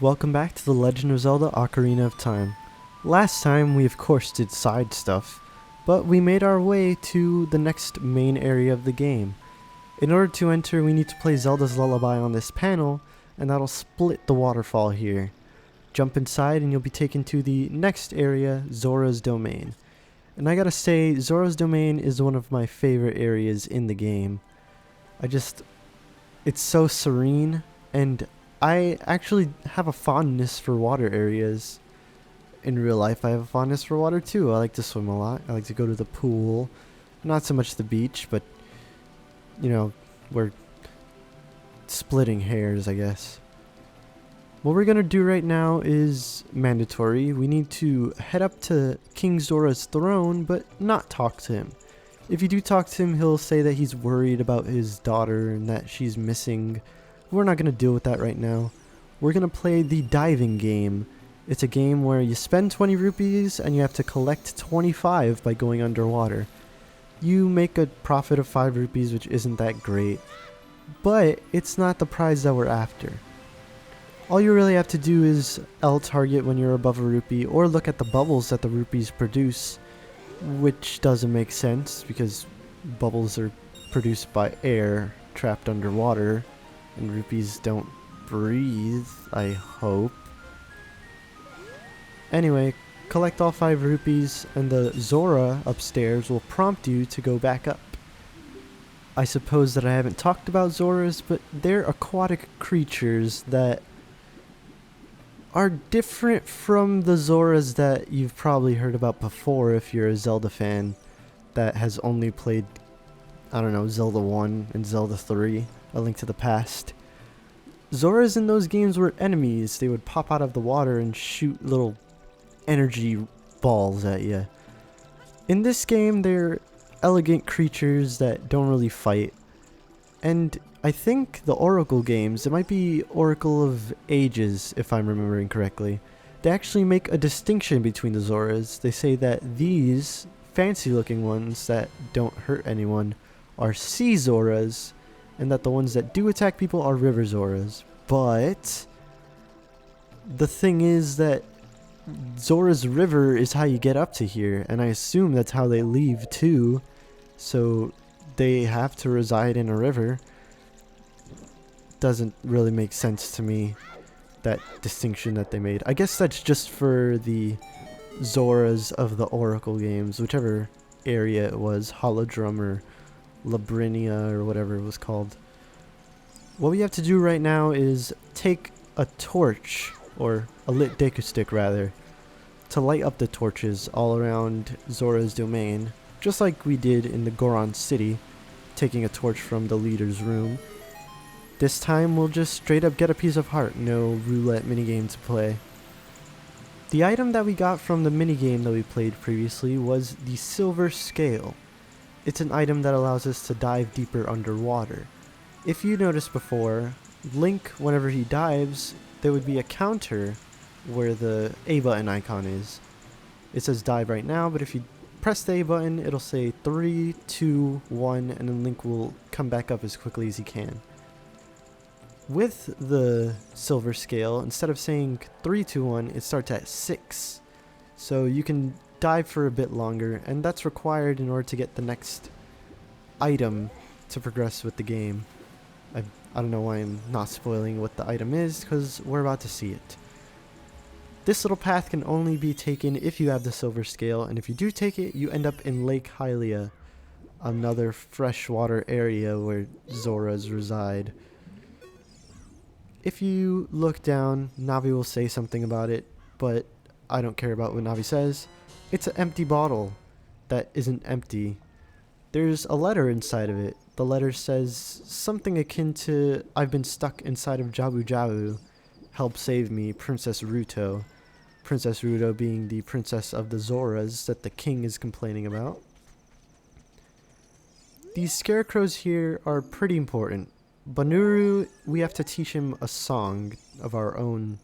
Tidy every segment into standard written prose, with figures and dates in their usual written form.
Welcome back to The Legend of Zelda Ocarina of Time. Last time we of course did side stuff, but we made our way to the next main area of the game. In order to enter, we need to play Zelda's Lullaby on this panel, and that'll split the waterfall here. Jump inside and you'll be taken to the next area, Zora's Domain. And I gotta say, Zora's Domain is one of my favorite areas in the game. It's so serene, and I actually have a fondness for water areas. In real life, I have a fondness for water too. I like to swim a lot. I like to go to the pool. Not so much the beach, but, you know, we're splitting hairs, I guess. What we're going to do right now is mandatory. We need to head up to King Zora's throne, but not talk to him. If you do talk to him, he'll say that he's worried about his daughter and that she's missing. We're not going to deal with that right now. We're going to play the diving game. It's a game where you spend 20 rupees and you have to collect 25 by going underwater. You make a profit of 5 rupees, which isn't that great, but it's not the prize that we're after. All you really have to do is L target when you're above a rupee, or look at the bubbles that the rupees produce, which doesn't make sense because bubbles are produced by air trapped underwater, and rupees don't breathe, I hope. Anyway, collect all 5 rupees and the Zora upstairs will prompt you to go back up. I suppose that I haven't talked about Zoras, but they're aquatic creatures that are different from the Zoras that you've probably heard about before if you're a Zelda fan that has only played, I don't know, Zelda 1 and Zelda 3, A Link to the Past. Zoras in those games were enemies. They would pop out of the water and shoot little energy balls at you. In this game, they're elegant creatures that don't really fight. And I think the Oracle games, it might be Oracle of Ages if I'm remembering correctly, they actually make a distinction between the Zoras. They say that these fancy looking ones that don't hurt anyone are Sea Zoras, and that the ones that do attack people are River Zoras. But the thing is that Zora's River is how you get up to here, and I assume that's how they leave too, so they have to reside in a river. Doesn't really make sense to me, that distinction that they made. I guess that's just for the Zoras of the Oracle games, whichever area it was, Holodrum or Labrinia or whatever it was called. What we have to do right now is take a torch, or a lit Deku stick rather, to light up the torches all around Zora's domain, just like we did in the Goron City, taking a torch from the leader's room. This time we'll just straight up get a piece of heart, no roulette minigame to play. The item that we got from the minigame that we played previously was the silver scale. It's an item that allows us to dive deeper underwater. If you noticed before, Link, whenever he dives, there would be a counter where the A button icon is. It says dive right now, but if you press the A button, it'll say 3, 2, 1, and then Link will come back up as quickly as he can. With the silver scale, instead of saying 3, 2, 1, it starts at 6. So you can dive for a bit longer, and that's required in order to get the next item to progress with the game. I don't know why I'm not spoiling what the item is, because we're about to see it. This little path can only be taken if you have the silver scale, and if you do take it, you end up in Lake Hylia, another freshwater area where Zoras reside. If you look down, Navi will say something about it, but I don't care about what Navi says. It's an empty bottle that isn't empty. There's a letter inside of it. The letter says something akin to, "I've been stuck inside of Jabu Jabu. Help save me, Princess Ruto." Princess Ruto being the princess of the Zoras that the king is complaining about. These scarecrows here are pretty important. Banuru, we have to teach him a song of our own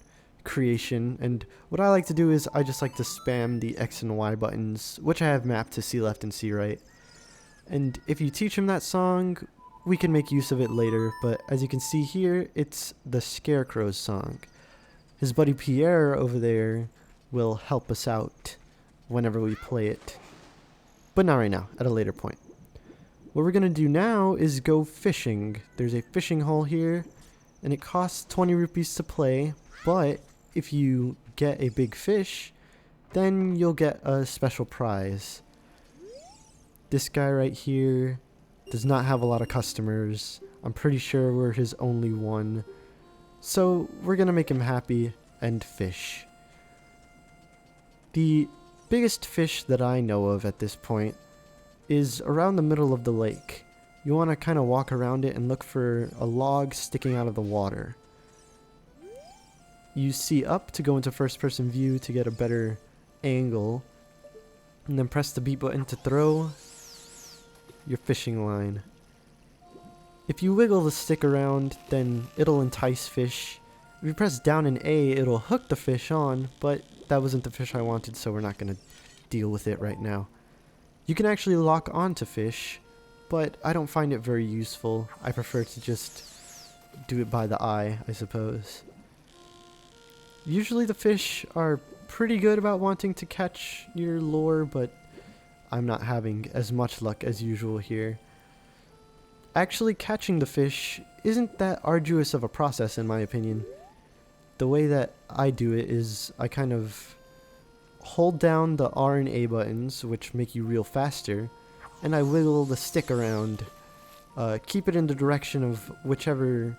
creation, and what I like to do is I just like to spam the X and Y buttons, which I have mapped to C left and C right. And if you teach him that song, we can make use of it later, but as you can see here, it's the Scarecrows Song. His buddy Pierre over there will help us out whenever we play it. But not right now, at a later point. What we're going to do now is go fishing. There's a fishing hole here, and it costs 20 rupees to play, but if you get a big fish, then you'll get a special prize. This guy right here does not have a lot of customers. I'm pretty sure we're his only one. So we're going to make him happy and fish. The biggest fish that I know of at this point is around the middle of the lake. You want to kind of walk around it and look for a log sticking out of the water. You see up to go into first person view to get a better angle, and then press the B button to throw your fishing line. If you wiggle the stick around, then it'll entice fish. If you press down and A, it'll hook the fish on, but that wasn't the fish I wanted, so we're not going to deal with it right now. You can actually lock onto fish, but I don't find it very useful. I prefer to just do it by the eye, I suppose. Usually the fish are pretty good about wanting to catch your lure, but I'm not having as much luck as usual here. Actually catching the fish isn't that arduous of a process in my opinion. The way that I do it is I kind of hold down the R and A buttons, which make you reel faster, and I wiggle the stick around. Keep it in the direction of whichever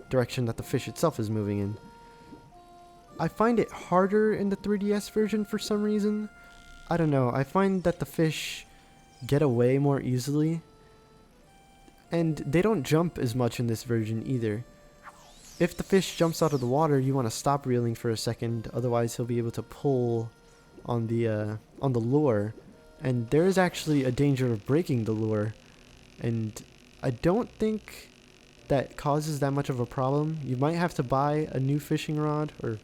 direction that the fish itself is moving in. I find it harder in the 3DS version for some reason. I don't know, I find that the fish get away more easily, and they don't jump as much in this version either. If the fish jumps out of the water, you want to stop reeling for a second, otherwise he'll be able to pull on the lure, and there is actually a danger of breaking the lure, and I don't think that causes that much of a problem. You might have to buy a new fishing rod or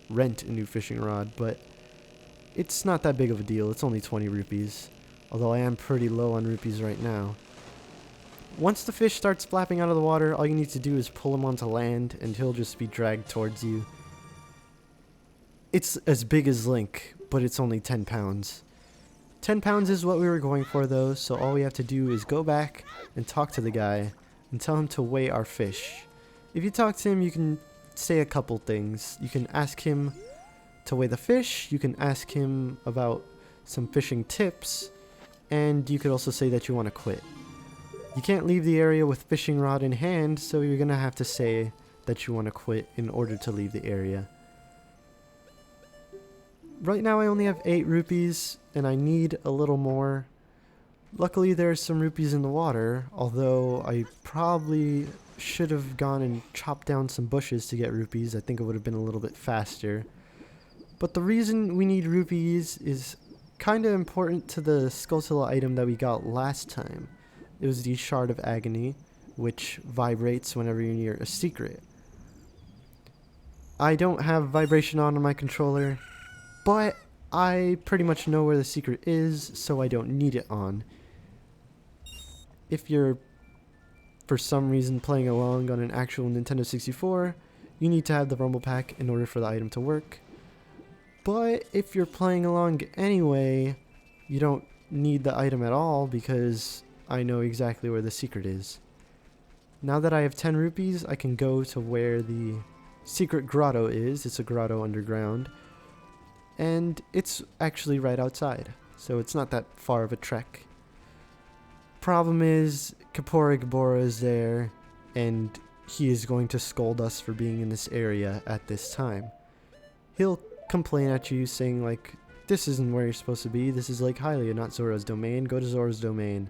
rent a new fishing rod, but it's not that big of a deal. It's only 20 rupees, although I am pretty low on rupees right now. Once the fish starts flapping out of the water, all you need to do is pull him onto land and he'll just be dragged towards you. It's as big as Link, but it's only 10 pounds. 10 pounds is what we were going for though, so all we have to do is go back and talk to the guy and tell him to weigh our fish. If you talk to him, you can say a couple things. You can ask him to weigh the fish, you can ask him about some fishing tips, and you could also say that you want to quit. You can't leave the area with fishing rod in hand, so you're gonna have to say that you want to quit in order to leave the area. Right now I only have 8 rupees, and I need a little more. Luckily there's some rupees in the water, although I probably should have gone and chopped down some bushes to get rupees. I think it would have been a little bit faster. But the reason we need rupees is kind of important to the Skulltula item that we got last time. It was the Shard of Agony, which vibrates whenever you're near a secret. I don't have vibration on my controller, but I pretty much know where the secret is, so I don't need it on. If you're, for some reason, playing along on an actual Nintendo 64, you need to have the Rumble Pack in order for the item to work. But if you're playing along anyway, you don't need the item at all because I know exactly where the secret is. Now that I have 10 rupees, I can go to where the secret grotto is. It's a grotto underground, and it's actually right outside, so it's not that far of a trek. Problem is, Kaporigabora is there, and he is going to scold us for being in this area at this time. He'll complain at you saying like, this isn't where you're supposed to be, this is Lake Hylia, not Zora's domain, go to Zora's domain.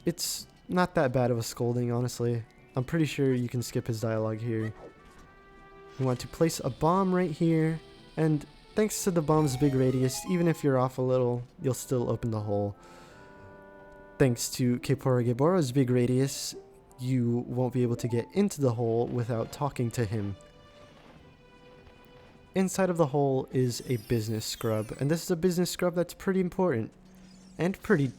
It's not that bad of a scolding, honestly. I'm pretty sure you can skip his dialogue here. You want to place a bomb right here, and thanks to the bomb's big radius, even if you're off a little, you'll still open the hole. Thanks to Kaporagibora's big radius, you won't be able to get into the hole without talking to him. Inside of the hole is a business scrub, and this is a business scrub that's pretty important and pretty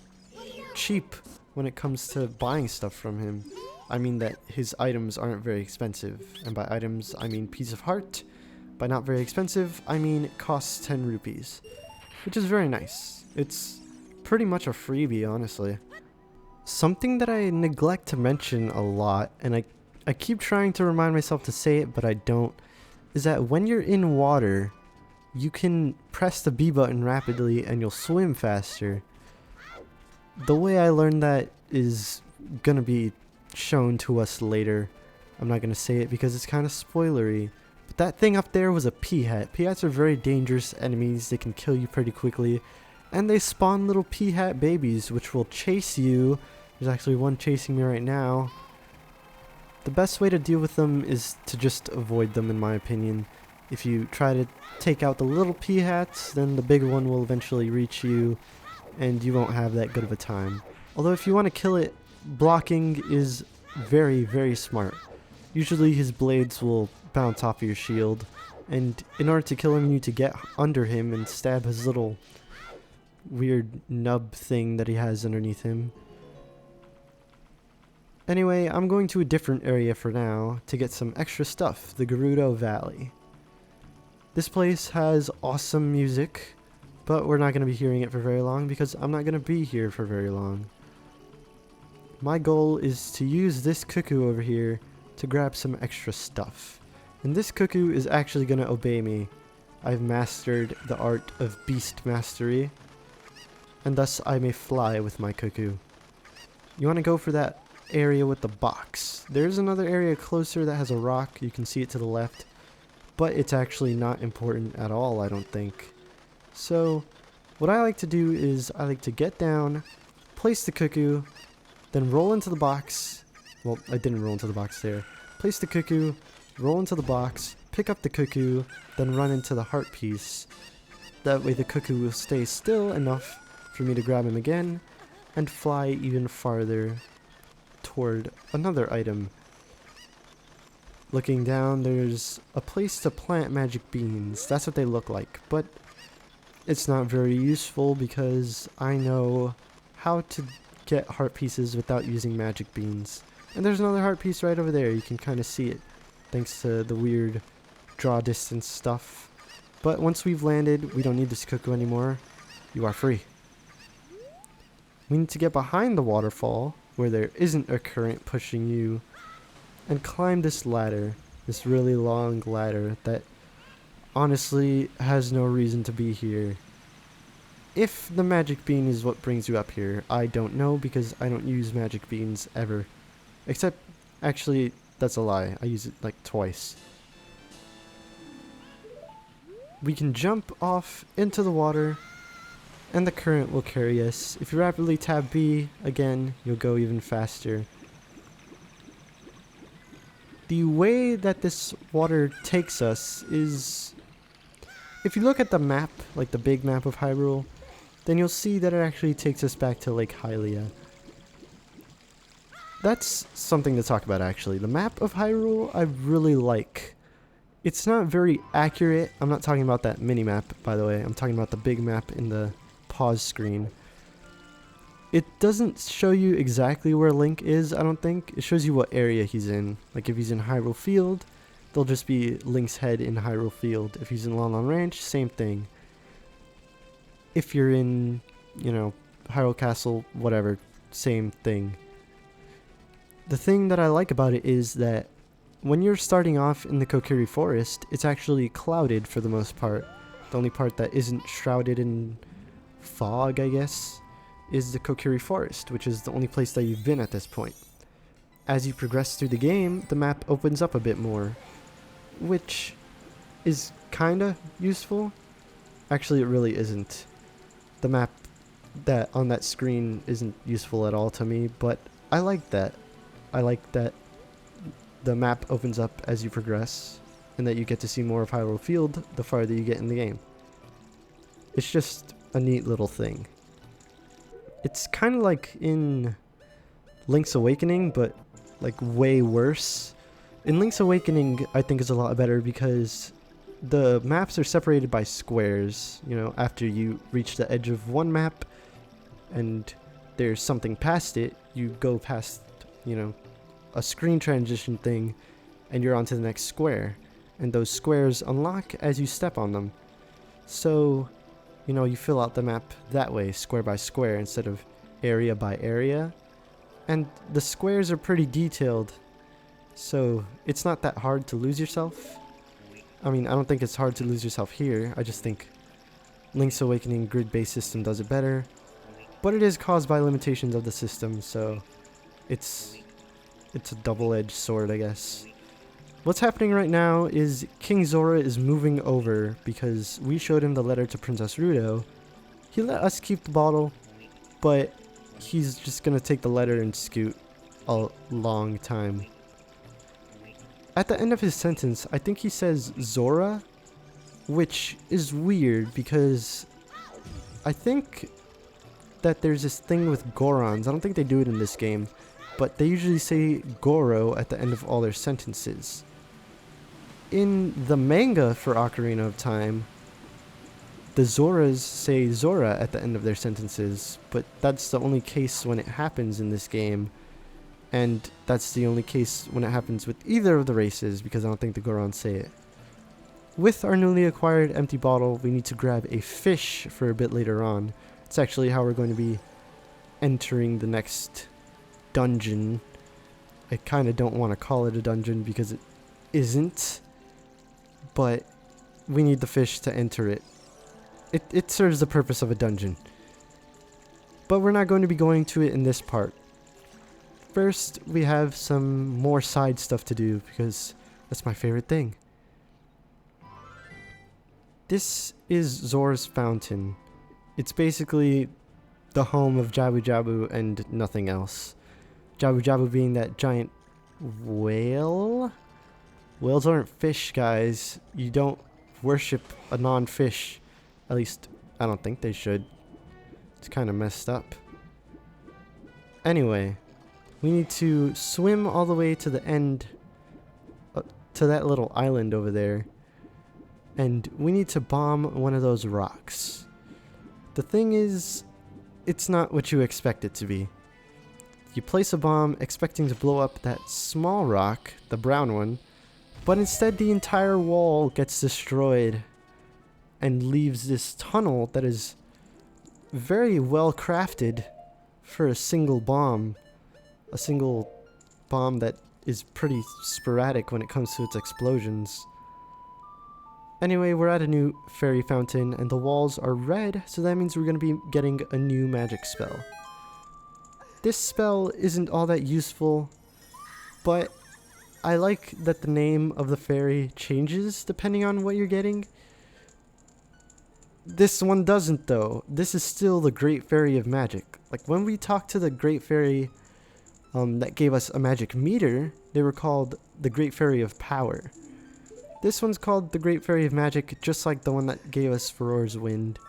cheap when it comes to buying stuff from him. I mean that his items aren't very expensive. And by items, I mean piece of heart. By not very expensive, I mean it costs 10 rupees. Which is very nice. It's pretty much a freebie, honestly. Something that I neglect to mention a lot, and I keep trying to remind myself to say it, but I don't, is that when you're in water, you can press the B button rapidly and you'll swim faster. The way I learned that is gonna be shown to us later. I'm not gonna say it because it's kind of spoilery. But that thing up there was a P-hat. P-hats are very dangerous enemies. They can kill you pretty quickly. And they spawn little P-hat babies which will chase you. There's actually one chasing me right now. The best way to deal with them is to just avoid them, in my opinion. If you try to take out the little P-hats, then the big one will eventually reach you, and you won't have that good of a time. Although if you want to kill it, blocking is very, very smart. Usually his blades will bounce off of your shield, and in order to kill him you need to get under him and stab his little weird nub thing that he has underneath him. Anyway, I'm going to a different area for now to get some extra stuff, the Gerudo Valley. This place has awesome music, but we're not going to be hearing it for very long because I'm not going to be here for very long. My goal is to use this cuckoo over here to grab some extra stuff. And this cuckoo is actually going to obey me. I've mastered the art of beast mastery, and thus I may fly with my cuckoo. You want to go for that area with the box. There's another area closer that has a rock. You can see it to the left, but it's actually not important at all, I don't think. So what I like to do is I like to get down, place the cuckoo, then roll into the box. Well, I didn't roll into the box there. Place the cuckoo, roll into the box, pick up the cuckoo, then run into the heart piece. That way the cuckoo will stay still enough for me to grab him again and fly even farther toward another item. Looking down, there's a place to plant magic beans. That's what they look like, but it's not very useful because I know how to get heart pieces without using magic beans. And there's another heart piece right over there. You can kind of see it thanks to the weird draw distance stuff. But once we've landed, we don't need this cuckoo anymore. You are free. We need to get behind the waterfall where there isn't a current pushing you and climb this ladder, this really long ladder that honestly has no reason to be here. If the magic bean is what brings you up here, I don't know because I don't use magic beans ever. Except, actually, that's a lie. I use it like twice. We can jump off into the water and the current will carry us. If you rapidly tab B, again, you'll go even faster. The way that this water takes us is, if you look at the map, like the big map of Hyrule, then you'll see that it actually takes us back to Lake Hylia. That's something to talk about actually. The map of Hyrule I really like. It's not very accurate. I'm not talking about that mini map, by the way. I'm talking about the big map in the pause screen. It doesn't show you exactly where Link is, I don't think. It shows you what area he's in. Like if he's in Hyrule Field, there'll just be Link's head in Hyrule Field. If he's in Lon Lon Ranch, same thing. If you're in, you know, Hyrule Castle, whatever, same thing. The thing that I like about it is that when you're starting off in the Kokiri Forest, it's actually clouded for the most part. The only part that isn't shrouded in fog, I guess, is the Kokiri Forest, which is the only place that you've been at this point. As you progress through the game, the map opens up a bit more, which is kinda useful. Actually, it really isn't. The map that on that screen isn't useful at all to me, but I like that. I like that the map opens up as you progress, and that you get to see more of Hyrule Field the farther you get in the game. It's just a neat little thing. It's kind of like in Link's Awakening, but like way worse. In Link's Awakening, I think is a lot better because the maps are separated by squares. You know, after you reach the edge of one map and there's something past it, you go past, you know, a screen transition thing, and you're on to the next square. And those squares unlock as you step on them. So, you know, you fill out the map that way, square by square, instead of area by area. And the squares are pretty detailed, so it's not that hard to lose yourself. I mean, I don't think it's hard to lose yourself here. I just think Link's Awakening grid-based system does it better. But it is caused by limitations of the system, so it's a double-edged sword, I guess. What's happening right now is King Zora is moving over because we showed him the letter to Princess Ruto. He let us keep the bottle, but he's just gonna take the letter and scoot a long time. At the end of his sentence, I think he says Zora, which is weird because I think that there's this thing with Gorons. I don't think they do it in this game, but they usually say Goro at the end of all their sentences. In the manga for Ocarina of Time, the Zoras say Zora at the end of their sentences, but that's the only case when it happens in this game. And that's the only case when it happens with either of the races, because I don't think the Gorons say it. With our newly acquired empty bottle, we need to grab a fish for a bit later on. It's actually how we're going to be entering the next dungeon. I kind of don't want to call it a dungeon because it isn't, but we need the fish to enter it. It serves the purpose of a dungeon. But we're not going to be going to it in this part. First, we have some more side stuff to do because that's my favorite thing. This is Zora's Fountain. It's basically the home of Jabu Jabu and nothing else. Jabu Jabu being that giant whale? Whales aren't fish, guys. You don't worship a non-fish. At least, I don't think they should. It's kind of messed up. Anyway, we need to swim all the way to the end, to that little island over there. And we need to bomb one of those rocks. The thing is, it's not what you expect it to be. You place a bomb expecting to blow up that small rock, the brown one, but instead the entire wall gets destroyed and leaves this tunnel that is very well crafted for a single bomb. A single bomb that is pretty sporadic when it comes to its explosions. Anyway, we're at a new fairy fountain and the walls are red, so that means we're going to be getting a new magic spell. This spell isn't all that useful, but I like that the name of the fairy changes depending on what you're getting. This one doesn't though. This is still the Great Fairy of Magic. Like when we talked to the Great Fairy that gave us a magic meter, they were called the Great Fairy of Power. This one's called the Great Fairy of Magic, just like the one that gave us Farore's Wind,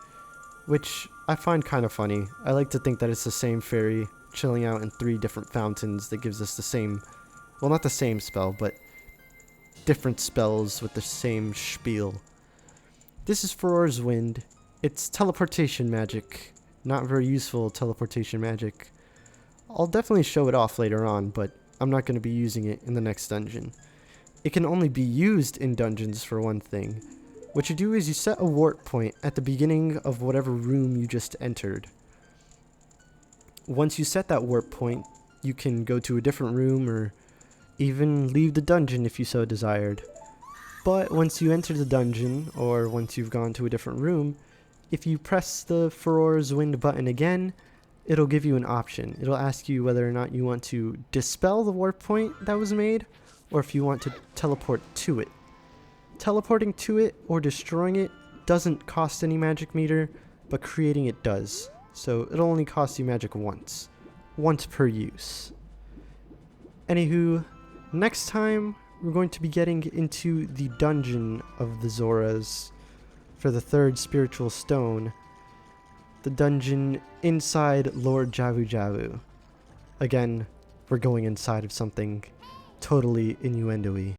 which I find kind of funny. I like to think that it's the same fairy chilling out in 3 different fountains that gives us the same, well, not the same spell, but different spells with the same spiel. This is Farore's Wind. It's teleportation magic. Not very useful teleportation magic. I'll definitely show it off later on, but I'm not going to be using it in the next dungeon. It can only be used in dungeons for one thing. What you do is you set a warp point at the beginning of whatever room you just entered. Once you set that warp point, you can go to a different room or even leave the dungeon if you so desired. But once you enter the dungeon, or once you've gone to a different room, if you press the Farore's Wind button again, it'll give you an option. It'll ask you whether or not you want to dispel the warp point that was made, or if you want to teleport to it. Teleporting to it or destroying it doesn't cost any magic meter, but creating it does. So it'll only cost you magic once per use. Anywho, next time we're going to be getting into the dungeon of the Zoras for the 3rd spiritual stone. The dungeon inside Lord Jabu Jabu. Again, we're going inside of something totally innuendo-y.